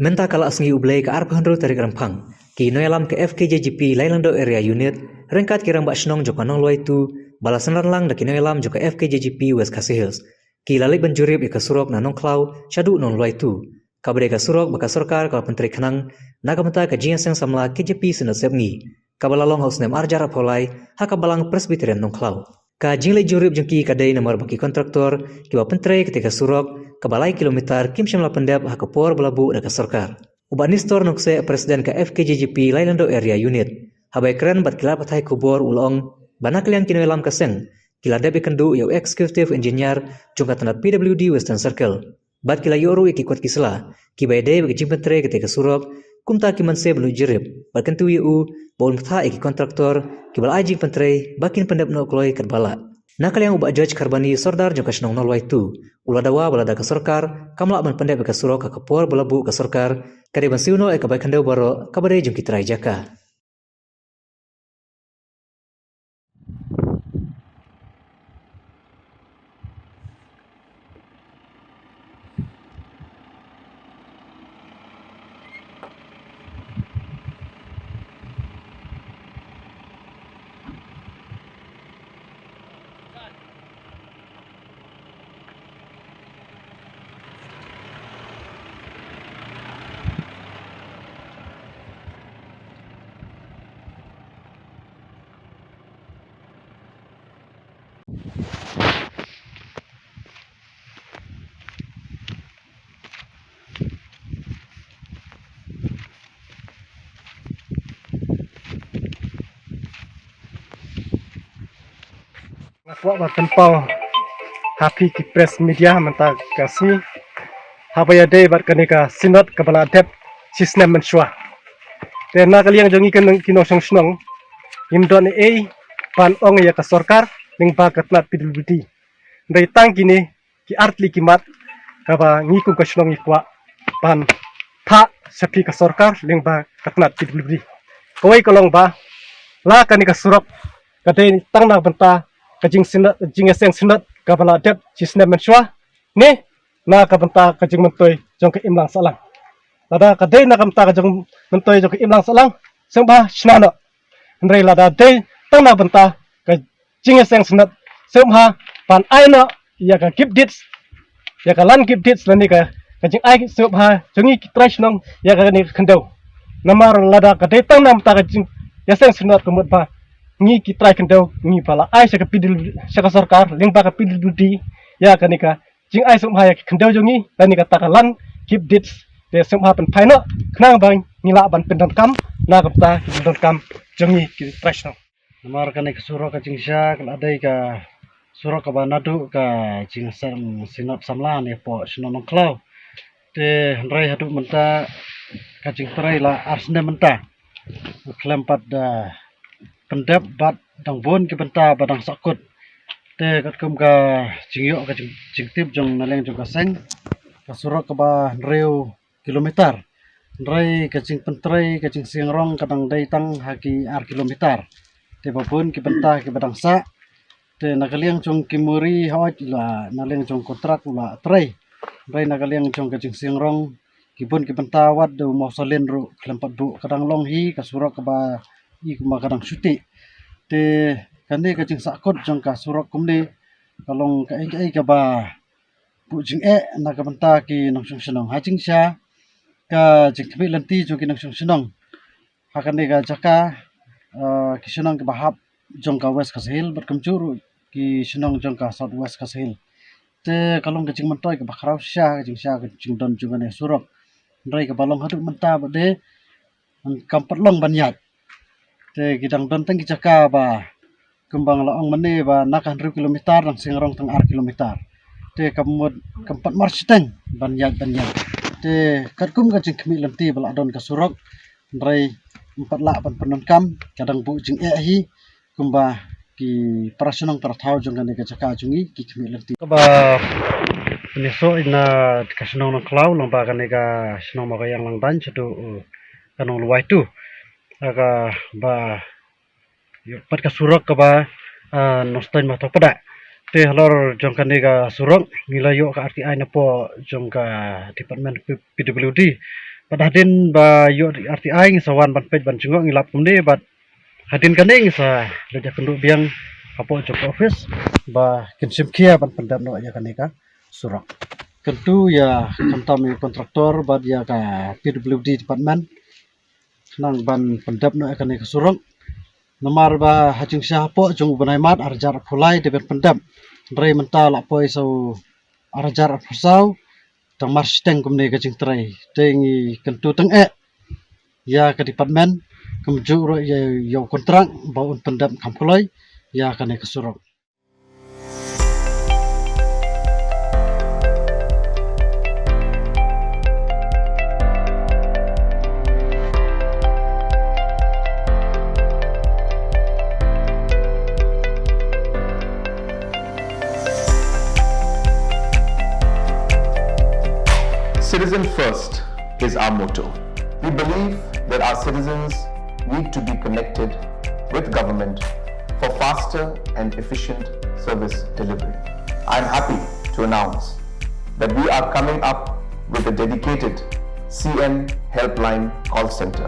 Menta kala asngi ublay ke arp handro tarik rampang. Ki noyalam ke FKJGP Lailando Area Unit, rengkat kirang bak senong joka nong luai tu, balasan lang da ki noyalam joka FKJGP West Khasi Hills. Ki lalik banjurib ika surok na nong klau, syadu nong luai tu. Kabade ka surok baka sorkar kala penteri kenang, naga menta ka jinseng samla KJP senat sebngi. Kabalalong haus nem arjar apolai, haka balang presbyterian nong klau. Ka jinglai jurib jengki kadai nomor baki kontraktor, kiwa penteri ketika surok, kabalai kilometer kim syamla pendap haka por belabu daka sorkar. Ubat nistor nukse presiden ka FKJGP Lailando Area Unit. Habai keren bat kila patai kubor ulong, banak liang kino elam kaseng, kila debi kendu yau executive engineer jungka tanda PWD Western Circle. Bat kila yoru iki kuat kisela, kibai de bagi jimpenteri ketika surok, kumta kimanse belu jirib, bat kentu yu, baun peta iki kontraktor, kibal aji penteri, bakin pendap no kloi kerbala. Nakal yang ubak judge karbani sordar jangka senong nolwai tu, uladawa balada ke sorkar, kamlak man pendap ke surok ke kapor belabu ke sorkar, kade bansiuno eka baik handau baro kabade jungki terai jaka. Wak tempau happy ki press media menta kasi habaya day bat kanika sinot kabala dep sisnem mensua te na kaliang jongi kan kino song snong imdon e pan ong ya ka sorkar ning ba katlat pidulbudi dai tang kini ki artli kimat kaba ngiku ka snong ikwa pan tha sapi ka sorkar ning ba katlat pidulbudi koi kolong ba la kanika surok kadai tang na benta kajing sinat jing eseng sinat kabala dep sisnem mensua ni na kabenta kajing mentoy jong ke imlang salang lada kadai na kamta kajing mentoy jong ke imlang salang sembah snana ndrei lada dei tang na benta kajing eseng sinat sembah pan aina ya ka give dits ya ka lan give dits lani ka kajing ai sembah jongi trash nong ya ka ni khendau namar lada kadai tang na benta kajing eseng sinat kumut ba ngi ki try kendau ngi pala ai sa kapidil sa sarkar ling ba kapidil dudi ya kanika jing ai sum haya kendau jongi kanika takalan keep dits de sum happen paino knang bang ngila ban pendan kam na kapta pendan kam jongi ki trash no namar kanika suro ka jing sha kan adai ka suro ka banadu ka jing sam sinop samlan e po sinonong klau te rai hadu menta ka jing trai la arsne menta klempat da pendap bat dang bon ke benta badang sakut te kat kum ka jingyok ka jingtip jong naleng jong ka seng ka surok ka ba reu kilometer rai ka jing pentrai ka jing singrong kadang dai tang haki ar kilometer te babon ke benta ke badang sa te nakaliang jong kimuri hawat la naleng jong kontrak la trai rai nakaliang jong ka jing singrong kibun ke benta wat do mo solen ru kelempat bu kadang long hi ka surok ka ba i kuma kadang syuti te kane ka jing sakot jong ka surok kumne kalong ka ai ka ba pu jing na ka benta ki nong sung senong ha jing sha ka jing kmi lanti jong ki nong sung senong ha kane ka jaka ki senong ka bahap jong ka west kasil bat kamjuru ki senong jong ka south west kasil te kalong ka jing mentoy ka bakrau sha ka jing don jong ne surok ndai ka balong hadu menta ba de kampat long banyat te gidang don tang jaka ba kembang laong mene ba nakan 1 kilometer nang singrong tang ar kilometer te kamut kampat marsiteng banyat te katkum ka jing kmi lamti bala don ka surok ndrai 4 la pan penon kam kadang bu jing hi kumba ki prasunong prathau jong ka jaka jungi ki kmi lamti ka ba peneso ina kasunong nang klau long ba ka sunong ma yang lang dan chatu kanong luai tu aga ba pat ka surok ka ba nostan ma to pada te halor jong kan ga surok nilayo ka RTI na po jong ka department PWD But hadin ba yo RTI sawan ban pej ban cungok ngilap kumde but hadin kaning sa leja kenduk biang apo joko office ba kinsim kia ban pendam no ya kanika surak. Kentu ya kantami kontraktor ba dia ka PWD department nang ban pendam no ya kanika surak. Nomor ba hajung siapo jung banai mat arjar pulai de pendam. Drai mental apo iso arjar persau tang mars teng kumne ka jing trai tengi kentu teng ya ke department kemju ro ya yo kontrak baun pendam kamkulai ya kane kesurok. Citizen first is our motto. We believe that our citizens need to be connected with government for faster and efficient service delivery. I am happy to announce that we are coming up with a dedicated CM helpline call center